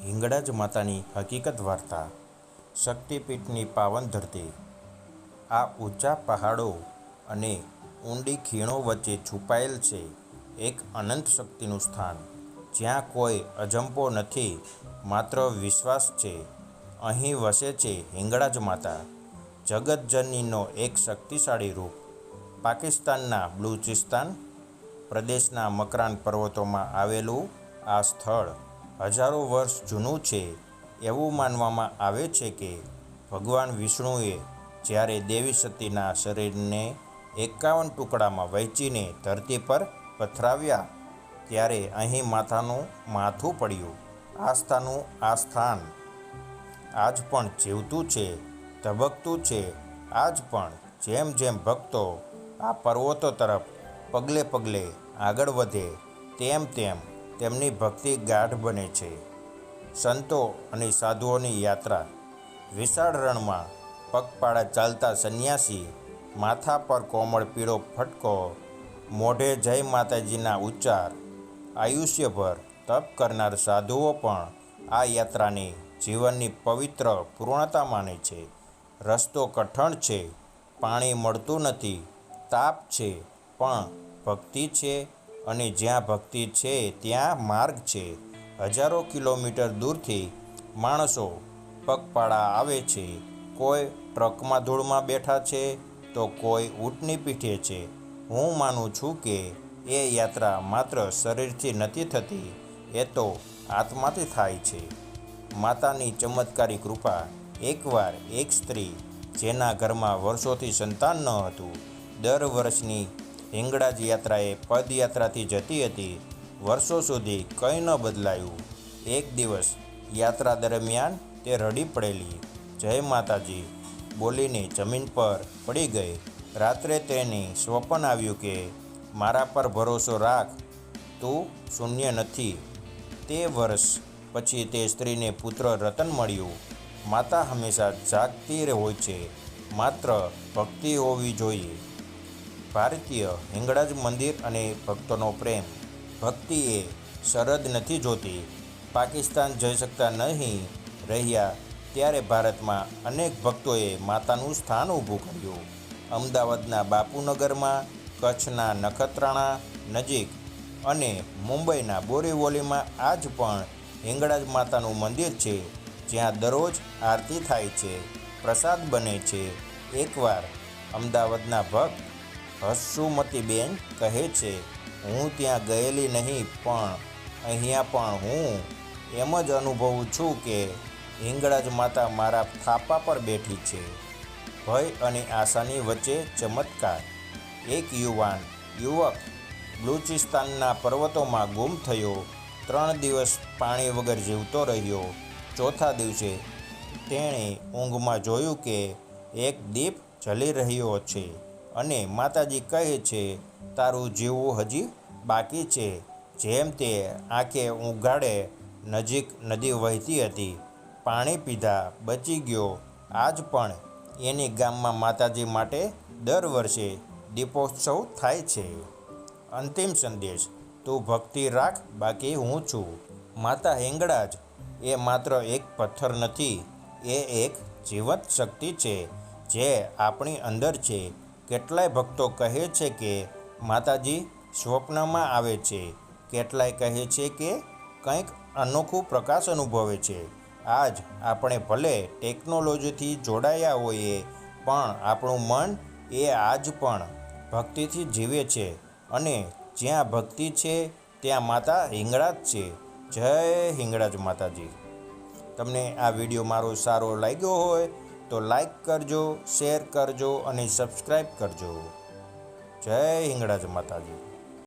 હિંગળાજ માતાની હકીકત વાર્તા। શક્તિપીઠની પાવન ધરતી। આ ઊંચા પહાડો અને ઊંડી ખીણો વચ્ચે છુપાયેલ છે એક અનંત શક્તિનું સ્થાન, જ્યાં કોઈ અજંપો નથી, માત્ર વિશ્વાસ છે। અહીં વસે છે હિંગળાજ માતા, જગતજનનીનો એક શક્તિશાળી રૂપ। પાકિસ્તાનના બલુચિસ્તાન પ્રદેશના મકરાન પર્વતોમાં આવેલું આ સ્થળ હજારો વર્ષ જૂનું છે। એવું માનવામાં આવે છે કે ભગવાન વિષ્ણુએ જ્યારે દેવી સતીના શરીરને 51 ટુકડામાં વહેંચીને ધરતી પર પથરાવ્યા, ત્યારે અહીં માતાનું માથું પડ્યું। આસ્થાનું આ સ્થાન આજ પણ જીવતું છે, ધબકતું છે। આજ પણ જેમ જેમ ભક્તો આ પર્વતો તરફ પગલે પગલે આગળ વધે, તેમ તેમ તેમની ભક્તિ ગાઢ બને છે। સંતો અને સાધુઓની યાત્રા। વિશાળ રણમાં પગપાળા ચાલતા સંન્યાસી, માથા પર કોમળ પીળો ફટકો, મોઢે જય માતાજીના ઉચ્ચાર, આયુષ્યભર તપ કરનાર સાધુઓ પણ આ યાત્રાને જીવનની પવિત્ર પૂર્ણતા માને છે। રસ્તો કઠણ છે, પાણી મળતું નથી, તાપ છે, પણ ભક્તિ છે, અને જ્યાં ભક્તિ છે ત્યાં માર્ગ છે। હજારો કિલોમીટર દૂરથી માણસો પગપાળા આવે છે। કોઈ ટ્રકમાં ધૂળમાં બેઠા છે, તો કોઈ ઊંટની પીઠે છે। હું માનું છું કે એ યાત્રા માત્ર શરીરથી નથી થતી, એ તો આત્માથી થાય છે। માતાની ચમત્કારી કૃપા। એકવાર એક સ્ત્રી, જેના ઘરમાં વર્ષોથી સંતાન ન હતું, દર વર્ષની હિંગળાજ યાત્રાએ પદયાત્રાથી જતી હતી। વર્ષો સુધી કંઈ ન બદલાયું। એક દિવસ યાત્રા દરમિયાન તે રડી પડેલી, જય માતાજી બોલીને જમીન પર પડી ગઈ। રાત્રે તેને સ્વપ્ન આવ્યું કે મારા પર ભરોસો રાખ, તું શૂન્ય નથી। તે વર્ષ પછી તે સ્ત્રીને પુત્ર રતન મળ્યું। માતા હંમેશા જાગતી હોય છે, માત્ર ભક્તિ હોવી જોઈએ। ભારતીય હિંગળાજ મંદિર અને ભક્તોનો પ્રેમ। ભક્તિ એ સરહદ નથી જોતી। પાકિસ્તાન જઈ શકતા નહીં રહ્યા ત્યારે ભારતમાં અનેક ભક્તોએ માતાનું સ્થાન ઊભું કર્યું। અમદાવાદના બાપુનગરમાં, કચ્છના નખત્રાણા નજીક અને મુંબઈના બોરીવલીમાં આજ પણ હિંગળાજ માતાનું મંદિર છે, જ્યાં દરરોજ આરતી થાય છે, પ્રસાદ બને છે। એકવાર અમદાવાદના ભક્ત હસુમતીબેન કહે છે, હું ત્યાં ગયેલી નહીં, પણ અહીંયા પણ હું એમ જ અનુભવું છું કે હિંગળાજ માતા મારા થાપા પર બેઠી છે। ભય અને આશાની વચ્ચે ચમત્કાર। એક યુવક બલુચિસ્તાનના પર્વતોમાં ગુમ થયો। 3 દિવસ પાણી વગર જીવતો રહ્યો। ચોથા દિવસે તેણે ઊંઘમાં જોયું કે એક દીપ જલી રહ્યો છે, અને માતાજી કહે છે, તારું જીવવું હજી બાકી છે। જેમ તે આંખે ઉઘાડે, નજીક નદી વહેતી હતી, પાણી પીધા, બચી ગયો। આજ પણ એની ગામમાં માતાજી માટે દર વર્ષે દીપોત્સવ થાય છે। અંતિમ સંદેશ, તું ભક્તિ રાખ, બાકી હું છું। માતા હિંગળાજ એ માત્ર એક પથ્થર નથી, એ એક જીવંત શક્તિ છે, જે આપણી અંદર છે। કેટલાય ભક્તો કહે છે કે માતાજી સ્વપ્નમાં આવે છે, કેટલાય કહે છે કે કંઈક અનોખું પ્રકાશ અનુભવે છે। આજ આપણે ભલે ટેકનોલોજીથી જોડાયા હોઈએ, પણ આપણું મન એ આજ પણ ભક્તિથી જીવે છે, અને જ્યાં ભક્તિ છે ત્યાં માતા હિંગળાજ છે। જય હિંગળાજ માતાજી। તમને આ વિડીયો મારો સારો લાગ્યો હોય તો લાઈક કરજો, શેર કરજો અને સબસ્ક્રાઈબ કરજો। જય હિંગળાજ માતાજી।